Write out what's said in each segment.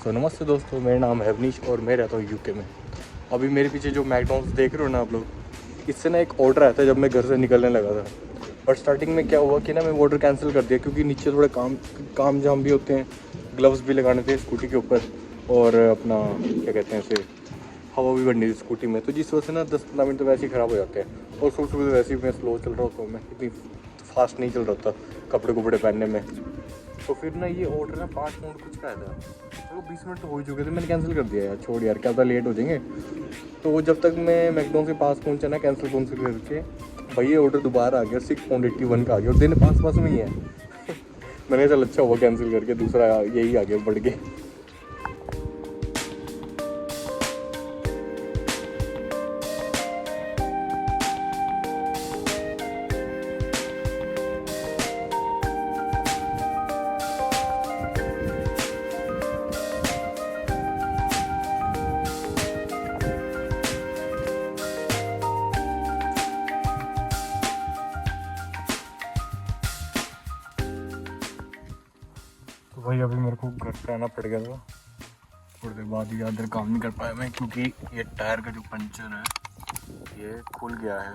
तो नमस्ते दोस्तों, मेरा नाम है अवनीश और मैं रहता हूँ यूके में। अभी मेरे पीछे जो मैकडॉनल्ड्स देख रहे हो ना आप लोग, इससे ना एक ऑर्डर आया था जब मैं घर से निकलने लगा था। बट स्टार्टिंग में क्या हुआ कि ना मैं ऑर्डर कैंसिल कर दिया क्योंकि नीचे थोड़े काम जाम भी होते हैं, ग्लव्स भी लगाने थे स्कूटी के ऊपर और अपना क्या कहते हैं इसे हवा भी भरनी थी स्कूटी में। तो जिस वजह से ना 10-15 मिनट तो वैसे ही ख़राब हो जाते हैं। और सुबह सुबह वैसे ही मैं स्लो चल रहा होता हूँ, मैं इतनी फास्ट नहीं चल रहा था कपड़े पहनने में। तो फिर ना ये ऑर्डर ना 5 मिनट कुछ का आया था, तो 20 मिनट तो हो ही चुके थे, मैंने कैंसिल कर दिया यार, छोड़ यार क्या पता लेट हो जाएंगे। तो जब तक मैं मैकडॉनल्ड्स के पास पहुंचा ना कैंसिल करके, भैया ऑर्डर दोबारा आ गया, £6.81 का आ गया और दिन पास में ही है। मैंने चल अच्छा हुआ कैंसिल करके, दूसरा यही आ गया बढ़ के। तो भाई अभी मेरे को घर पे आना पड़ गया था, थोड़ी देर बाद ही ज़्यादा काम नहीं कर पाया मैं क्योंकि ये टायर का जो पंचर है ये खुल गया है।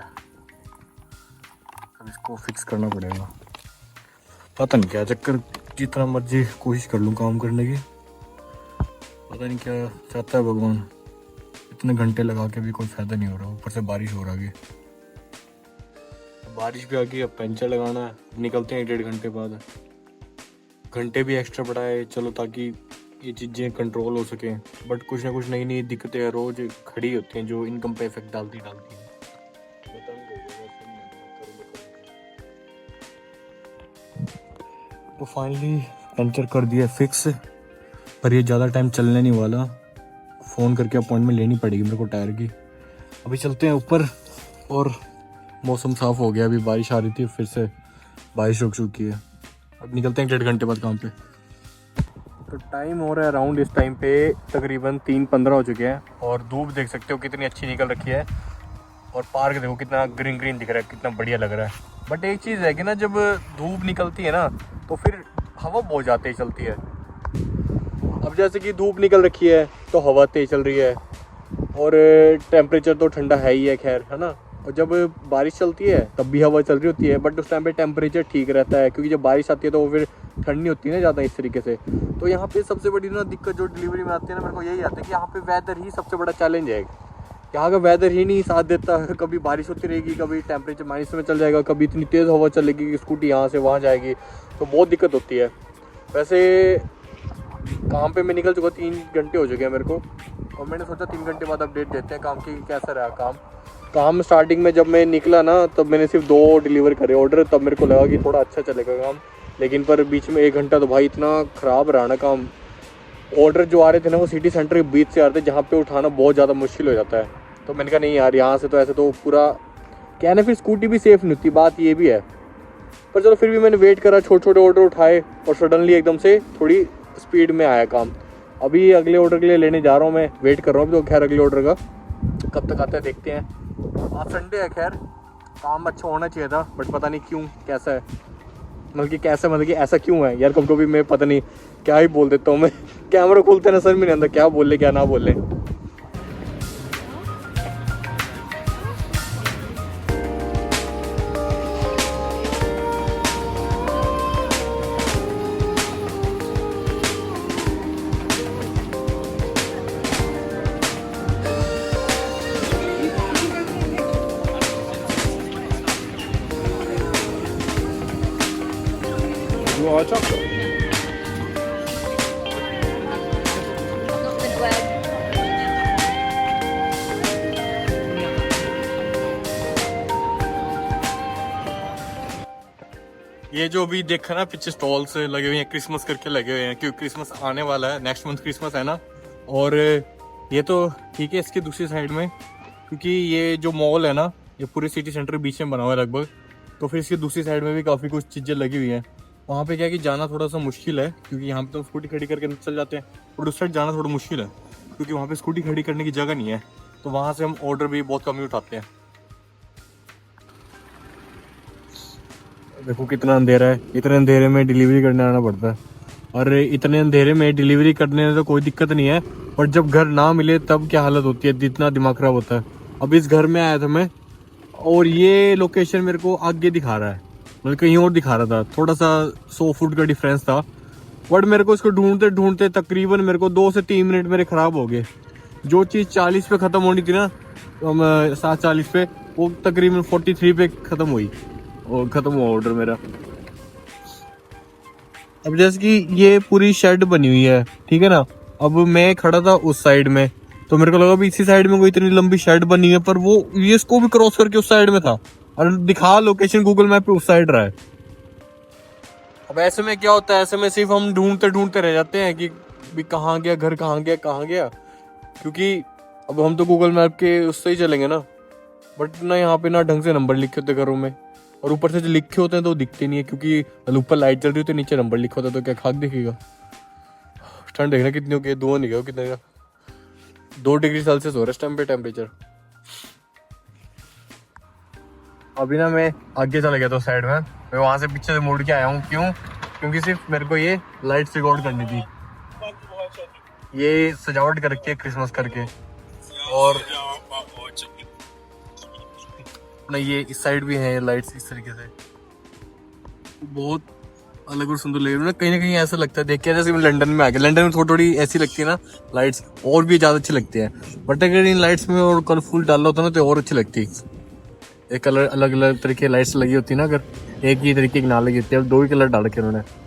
अब इसको फिक्स करना पड़ेगा, पता नहीं क्या चक्कर, जितना मर्जी कोशिश कर लूँ काम करने की, पता नहीं क्या चाहता है भगवान। इतने घंटे लगा के भी कोई फ़ायदा नहीं हो रहा, ऊपर से बारिश हो रही है, बारिश भी आ गई, अब पंचर लगाना है, निकलते हैं 1-1.5 घंटे बाद। घंटे भी एक्स्ट्रा बढ़ाए चलो ताकि ये चीज़ें कंट्रोल हो सकें, बट कुछ ना कुछ नई नई दिक्कतें रोज़ खड़ी होती हैं जो इनकम पे इफेक्ट डालती हैं। तो फाइनली पंचर कर दिया फिक्स, पर ये ज़्यादा टाइम चलने नहीं वाला, फ़ोन करके अपॉइंटमेंट लेनी पड़ेगी मेरे को टायर की। अभी चलते हैं ऊपर, और मौसम साफ़ हो गया, अभी बारिश आ रही थी फिर से बारिश रुक चुकी है। अब निकलते हैं 1.5 घंटे बाद काम पे। तो टाइम हो रहा है अराउंड इस टाइम पे तकरीबन 3:15 हो चुके हैं और धूप देख सकते हो कितनी अच्छी निकल रखी है, और पार्क देखो कितना ग्रीन ग्रीन दिख रहा है, कितना बढ़िया लग रहा है। बट एक चीज़ है कि ना जब धूप निकलती है ना तो फिर हवा बहुत ज़्यादा तेज चलती है। अब जैसे कि धूप निकल रखी है तो हवा तेज चल रही है और टेम्परेचर तो ठंडा है ही है, खैर है ना। और जब बारिश चलती है तब भी हवा चल रही होती है, बट उस टाइम पे टेम्परेचर ठीक रहता है क्योंकि जब बारिश आती है तो वो फिर ठंड नहीं होती है ना ज़्यादा इस तरीके से। तो यहाँ पे सबसे बड़ी ना दिक्कत जो डिलीवरी में आती है ना, मेरे को यही आता है कि यहाँ पे वेदर ही सबसे बड़ा चैलेंज है। यहाँ का वेदर ही नहीं साथ देता, कभी बारिश होती रहेगी, कभी टेम्परेचर माइनस में चल जाएगा, कभी इतनी तेज़ हवा चलेगी कि स्कूटी यहाँ से वहाँ जाएगी, तो बहुत दिक्कत होती है। वैसे काम पे मैं निकल चुका, 3 घंटे हो चुके हैं मेरे को, और मैंने सोचा 3 घंटे बाद अपडेट देते हैं काम की, कैसा रहा काम। स्टार्टिंग में जब मैं निकला ना तब मैंने सिर्फ 2 डिलीवर करे ऑर्डर, तब मेरे को लगा कि थोड़ा अच्छा चलेगा काम, लेकिन पर बीच में 1 घंटा तो भाई इतना ख़राब रहा ना काम। ऑर्डर जो आ रहे थे ना वो सिटी सेंटर के बीच से आ रहे थे जहाँ पे उठाना बहुत ज़्यादा मुश्किल हो जाता है। तो मैंने कहा नहीं यार, यहाँ से तो ऐसे तो पूरा क्या ना, फिर स्कूटी भी सेफ़ नहीं होती, बात ये भी है। पर चलो फिर भी मैंने वेट करा, छोटे छोटे ऑर्डर उठाए और सडनली एकदम से थोड़ी स्पीड में आया काम। अभी अगले ऑर्डर के लिए लेने जा रहा हूँ, मैं वेट कर रहा हूँ अभी तो, खैर अगले ऑर्डर का कब तक आता है देखते हैं। आज संडे है, खैर काम अच्छा होना चाहिए था, बट पता नहीं क्यों कैसा है, मतलब कि ऐसा क्यों है यार। कभी कभी मैं पता नहीं क्या ही बोल देता हूँ मैं, कैमरा खोलते ना सर में नहीं आता क्या बोल ले क्या ना बोल ले। You want chocolate? ये जो अभी देखा ना पीछे स्टॉल्स लगे हुए हैं, क्रिसमस करके लगे हुए हैं क्योंकि क्रिसमस आने वाला है, नेक्स्ट मंथ क्रिसमस है ना। और ये तो ठीक है, इसके दूसरी साइड में क्योंकि ये जो मॉल है ना ये पूरे सिटी सेंटर के बीच में बना हुआ है लगभग, तो फिर इसकी दूसरी साइड में भी काफ़ी कुछ चीज़ें लगी हुई हैं। वहाँ पे क्या है कि जाना थोड़ा सा मुश्किल है क्योंकि यहाँ पे तो स्कूटी खड़ी करके चल जाते हैं, और उस साइड जाना थोड़ा मुश्किल है क्योंकि वहाँ पे स्कूटी खड़ी करने की जगह नहीं है, तो वहाँ से हम ऑर्डर भी बहुत कम ही उठाते हैं। देखो कितना अंधेरा है, इतने अंधेरे में डिलीवरी करने आना पड़ता है। और इतने अंधेरे में डिलीवरी करने में तो कोई दिक्कत नहीं है, पर जब घर ना मिले तब क्या हालत होती है, जितना दिमाग खराब होता है। अब इस घर में आया था मैं, और ये लोकेशन मेरे को आगे दिखा रहा है, मतलब कहीं और दिखा रहा था, थोड़ा सा 100 फुट का डिफरेंस था। बट मेरे को इसको ढूंढते ढूंढते तकरीबन मेरे को 2 से 3 मिनट मेरे खराब हो गए। जो चीज़ 40 पे ख़त्म होनी थी ना, 7:40 पे, वो तकरीबन 43 पे ख़त्म हुई, और ख़त्म हुआ ऑर्डर मेरा। अब जैसे कि ये पूरी शेड बनी हुई है, ठीक है ना। अब मैं खड़ा था उस साइड में, तो मेरे को लगा भी इसी साइड में कोई इतनी लंबी शेड बनी है, पर वो ये इसको भी क्रॉस करके उस साइड में था, और दिखा लोकेशन गूगल मैप पे उस साइड रहा है। अब ऐसे में क्या होता है, ऐसे में सिर्फ हम ढूंढते ढूंढते रह जाते हैं कि भी कहाँ गया घर, कहाँ गया कहाँ गया, क्योंकि अब हम तो गूगल मैप के उससे ही चलेंगे ना। बट ना यहाँ पे ना ढंग से नंबर लिखे होते घरों में, और ऊपर से जो लिखे होते हैं तो वो दिखते नहीं है, क्योंकि ऊपर लाइट जल रही होती है, नीचे नंबर लिखा होता है, तो क्या खाक दिखेगा। ठंड देखना कितनी होगी, धुआं नहीं गया कितने का, 2 डिग्री सेल्सियस हो रहा है इस टाइम पे टेम्परेचर। अभी ना मैं आगे चला गया था साइड में, मैं वहां से पीछे से मुड़ के आया हूँ। क्यों? क्योंकि सिर्फ मेरे को ये लाइट्स रिकॉर्ड करनी थी, ये सजावट कर रखी है क्रिसमस करके। और नहीं, ये इस साइड भी है लाइट्स इस तरीके से, बहुत अलग और सुंदर लग रही है। कहीं ना कहीं ऐसा लगता है देख के जैसे मैं लंदन में आ गया। लंदन में थोड़ी थोड़ी ऐसी लगती है ना लाइट्स, और भी ज्यादा अच्छी लगती है। बट अगर इन लाइट्स में और कलरफुल डाला होता ना तो और अच्छी लगती। एक कलर अलग अलग तरीके की लाइट्स लगी होती ना, अगर एक ही तरीके की ना लगी होती है। अब 2 ही कलर डाल रखे उन्होंने।